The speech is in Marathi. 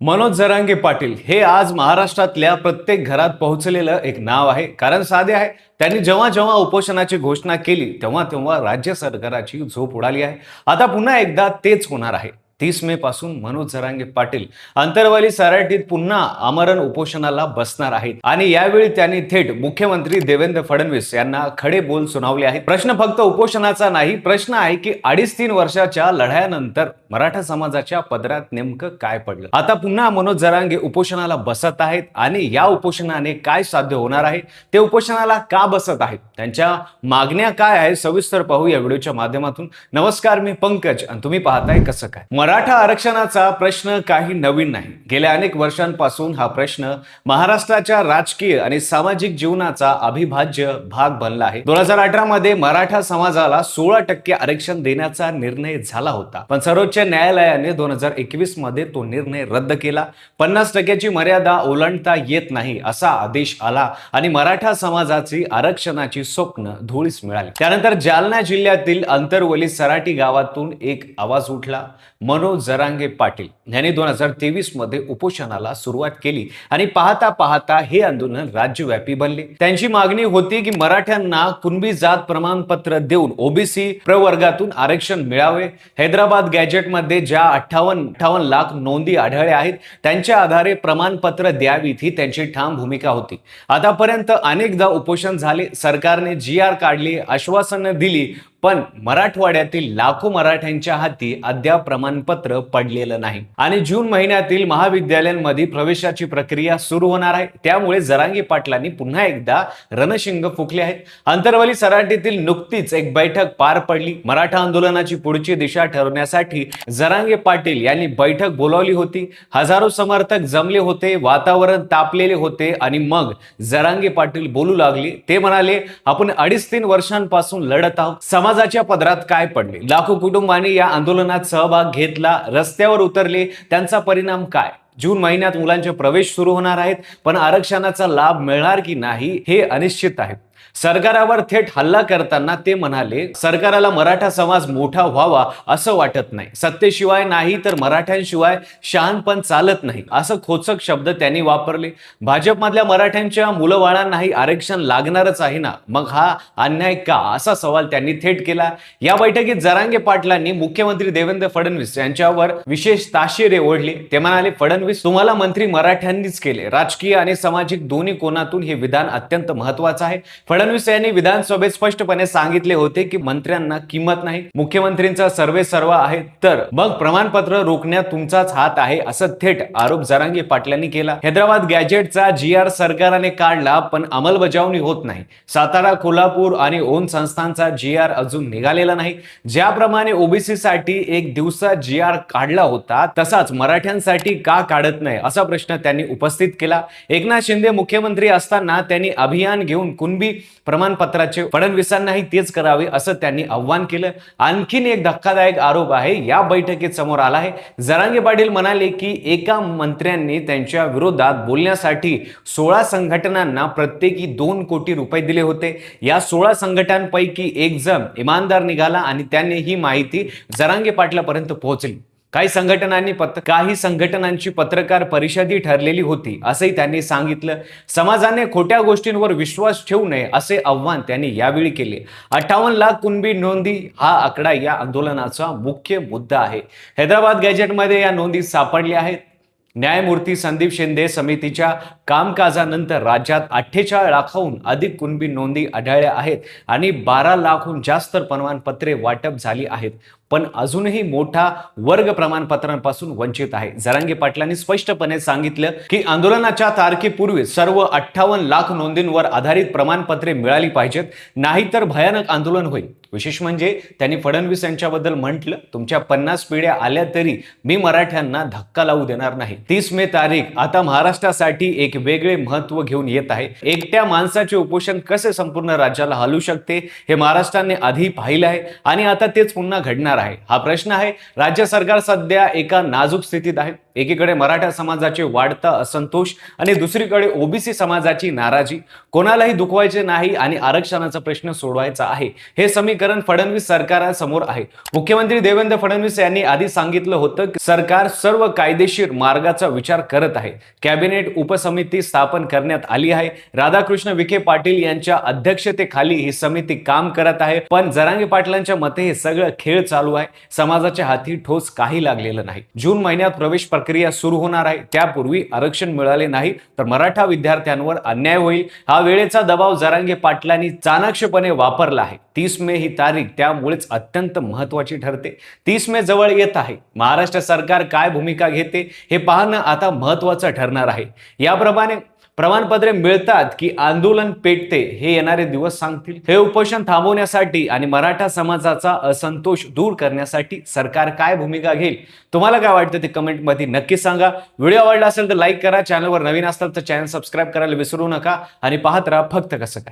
मनोज जरांगे पाटील हे आज महाराष्ट्रातल्या प्रत्येक घरात पोहोचलेलं एक नाव आहे। कारण साधे आहे, त्यांनी जेव्हा जेव्हा उपोषणाची घोषणा केली तेव्हा तेव्हा राज्य सरकाराची झोप उडाली आहे। आता पुन्हा एकदा तेच होणार आहे। 30 मे पासून मनोज जरांगे पाटील अंतरवाली सराटीत पुन्हा आमरण उपोषणाला बसणार आहेत आणि यावेळी त्यांनी थेट मुख्यमंत्री देवेंद्र फडणवीस यांना खडे बोल सुनावले आहेत। प्रश्न फक्त उपोषणाचा नाही, प्रश्न आहे की 2.5-3 वर्षाच्या लढ्यानंतर मराठा समाजाच्या पदरात नेमकं काय पडलं। आता पुन्हा मनोज जरांगे उपोषणाला बसत आहेत आणि या उपोषणाने काय साध्य होणार आहे, ते उपोषणाला का बसत आहेत, त्यांच्या मागण्या काय आहेत, सविस्तर पाहू या व्हिडिओच्या माध्यमातून। नमस्कार, मी पंकज आणि तुम्ही पाहताय कसं काय। मराठा आरक्षणाचा प्रश्न काही नवीन नाही। गेल्या अनेक वर्षांपासून हा प्रश्न महाराष्ट्राच्या राजकीय आणि सामाजिक जीवनाचा अविभाज्य भाग बनला आहे। 2018 मध्ये मराठा समाजाला 16% आरक्षण देण्याचा निर्णय झाला होता, पण सर्वोच्च न्यायालयाने 2021 मध्ये तो निर्णय रद्द केला। 50% मर्यादा ओलांडता येत नाही असा आदेश आला आणि मराठा समाजाची आरक्षणाची स्वप्न धुळीस मिळाली। त्यानंतर जालना जिल्ह्यातील अंतरवली सराटी गावातून एक आवाज उठला। मनोज जरांगे पाटील यांनी 2023 मध्ये उपोषणाला सुरुवात केली आणि पाहता पाहता हे आंदोलन राज्यव्यापी बनले। त्यांची मागणी होती की मराठ्यांना कुणबी जात प्रमाणपत्र देऊन ओबीसी प्रवर्गातून आरक्षण मिळावे। हैदराबाद गॅजेटमध्ये ज्या 58 लाख नोंदी आढळल्या आहेत त्यांच्या आधारे प्रमाणपत्र द्यावीत ही त्यांची ठाम भूमिका होती। आतापर्यंत अनेकदा उपोषण झाले, सरकारने GR काढले, आश्वासनं दिली, पण मराठवाड्यातील लाखो मराठ्यांच्या हाती अद्याप प्रमाणपत्र पडलेलं नाही आणि जून महिन्यातील महाविद्यालयांमध्ये प्रवेशाची प्रक्रिया सुरू होणार आहे। त्यामुळे जरांगे पाटलांनी पुन्हा एकदा रणशिंग फुकले आहेत। अंतरवली सराटीतील नुकतीच एक बैठक पार पडली। मराठा आंदोलनाची पुढची दिशा ठरवण्यासाठी जरांगे पाटील यांनी बैठक बोलावली होती। हजारो समर्थक जमले होते, वातावरण तापलेले होते आणि मग जरांगे पाटील बोलू लागले। ते म्हणाले, आपण 2.5-3 वर्षांपासून लढत आहोत। समाजाच्या पदरात काय पडले, लाखो कुटुंबांनी या आंदोलनात सहभाग घेतला, रस्त्यावर उतरले, त्यांचा परिणाम काय। जून महिन्यात मुलांचे प्रवेश सुरू होणार आहेत, पण आरक्षणाचा लाभ मिळणार की नाही हे अनिश्चित आहे। सरकारावर थेट हल्ला करताना ते म्हणाले, सरकाराला मराठा समाज मोठा व्हावा असं वाटत नाही, सत्तेशिवाय नाही तर मराठ्यांशिवाय शहाणपण चालत नाही असं खोचक शब्द त्यांनी वापरले। भाजपमधल्या मराठ्यांच्या मुलंबाळांनाही आरक्षण लागणारच आहे ना, मग हा अन्याय का असा सवाल त्यांनी थेट केला। या बैठकीत जरांगे पाटलांनी मुख्यमंत्री देवेंद्र फडणवीस यांच्यावर विशेष ताशेरे ओढले। ते म्हणाले, फडणवीस, तुम्हाला मंत्री मराठ्यांनीच केले, राजकीय आणि सामाजिक दोन्ही कोनातून हे विधान अत्यंत महत्वाचं आहे। फडणवीस यांनी विधानसभेत स्पष्टपणे सांगितले होते की मंत्र्यांना किंमत नाही, मुख्यमंत्रींचा सर्वेसर्वा आहे, तर मग प्रमाणपत्र रोखण्यात तुमचाच हात आहे असं थेट आरोप जरांगे पाटलांनी केला। हैदराबाद गॅजेटचा GR सरकारने काढला, पण अंमलबजावणी होत नाही। सातारा, कोल्हापूर आणि ओन संस्थांचा GR अजून निघालेला नाही। ज्याप्रमाणे ओबीसी साठी एक दिवसा GR काढला होता, तसाच मराठ्यांसाठी का काढत नाही असा प्रश्न त्यांनी उपस्थित केला। एकनाथ शिंदे मुख्यमंत्री असताना त्यांनी अभियान घेऊन कुणबी प्रमाणपत्राचे फडणवीसांनाही तेच करावे असं त्यांनी आव्हान केलं। आणखीन एक धक्कादायक आरोप आहे या बैठकीत समोर आला आहे। जरांगे पाटील म्हणाले की एका मंत्र्यांनी त्यांच्या विरोधात बोलण्यासाठी 16 संघटनांना प्रत्येकी 2 कोटी रुपये दिले होते। या 16 संघटनांपैकी एक जण इमानदार निघाला आणि त्याने ही माहिती जरांगे पाटलापर्यंत पोहोचली। काही संघटनांची पत्रकार परिषदही ठरलेली होती असंही त्यांनी सांगितलं। समाजाने खोट्या गोष्टींवर विश्वास ठेवू नये असे आव्हान त्यांनी यावेळी केले। 58 लाख कुणबी नोंदी हा आकडा या आंदोलनाचा मुख्य मुद्दा आहे। हैदराबाद गॅजेटमध्ये या नोंदी सापडल्या आहेत। न्यायमूर्ती संदीप शिंदे समितीच्या कामकाजानंतर राज्यात 48 लाखाहून अधिक कुणबी नोंदी आढळल्या आहेत आणि 12 लाखाहून जास्त प्रमाणपत्रे वाटप झाली आहेत, पण अजूनही मोठा वर्ग प्रमाणपत्रांपासून वंचित आहे। जरांगे पाटलांनी स्पष्टपणे सांगितलं की आंदोलनाच्या तारखेपूर्वी सर्व 58 लाख नोंदींवर आधारित प्रमाणपत्रे मिळाली पाहिजेत, नाहीतर भयानक आंदोलन होईल। विशेष म्हणजे त्यांनी फडणवीस यांच्याबद्दल म्हटलं, तुमच्या 50 पिढ्या आल्या तरी मी मराठ्यांना धक्का लावू देणार नाही। 30 मे तारीख आता महाराष्ट्रासाठी एक वेगळे महत्त्व घेऊन येत आहे। एकट्या माणसाचे उपोषण कसे संपूर्ण राज्याला हलवू शकते हे महाराष्ट्राने आधी पाहिलं आहे आणि आता तेच पुन्हा घडणार आहे। हा प्रश्न आहे। राज्य सरकार सध्या एका नाजूक स्थितीत आहे। एकीकडे मराठा समाजाचे वाढता असंतोष आणि दुसरीकडे ओबीसी समाजाची नाराजी. कोणालाही दुखवायचे नाही आणि आरक्षणाचा प्रश्न सोडवायचा आहे, हे समीकरण फडणवीस सरकारासमोर आहे. मुख्यमंत्री देवेंद्र फडणवीस यांनी आधी सांगितलं होतं की सरकार सर्व कायदेशीर मार्गाचा विचार करत आहे. कॅबिनेट उपसमिती स्थापन करण्यात आली आहे. राधाकृष्ण विखे पाटील यांच्या अध्यक्षतेखाली ही समिती काम करत आहे. पण जरांगे पाटलांच्या मते हे सगळं खेळ चालू आहे. समाजाच्या हाती ठोस काही लागलेलं नाही. जून महिन्यात प्रवेश प्रक्रिया सुरू होणार आहे. त्यापूर्वी आरक्षण मिळाले नाही तर मराठा विद्यार्थ्यांवर अन्याय होईल. हा वेळेचा दबाव जरांगे पाटलांनी चाणाक्षपणे वापरला आहे. 30 मे ही तारीख त्यामुळेच अत्यंत महत्वाची ठरते. 30 मे जवळ येत आहे. महाराष्ट्र सरकार काय भूमिका घेते हे पाहणं आता महत्वाचं ठरणार आहे. याप्रमाणे प्रमाणपत्रे मिळतात की आंदोलन पेटते हे येणारे दिवस सांगतील. हे उपोषण थांबवण्यासाठी आणि मराठा समाजाचा असंतोष दूर करण्यासाठी सरकार काय भूमिका घेईल, तुम्हाला काय वाटतं ते कमेंटमध्ये नक्की सांगा. व्हिडिओ आवडला असेल तर लाईक करा. चॅनलवर नवीन असाल तर चॅनल सबस्क्राईब करायला विसरू नका आणि पाहत राहा फक्त कसं काय.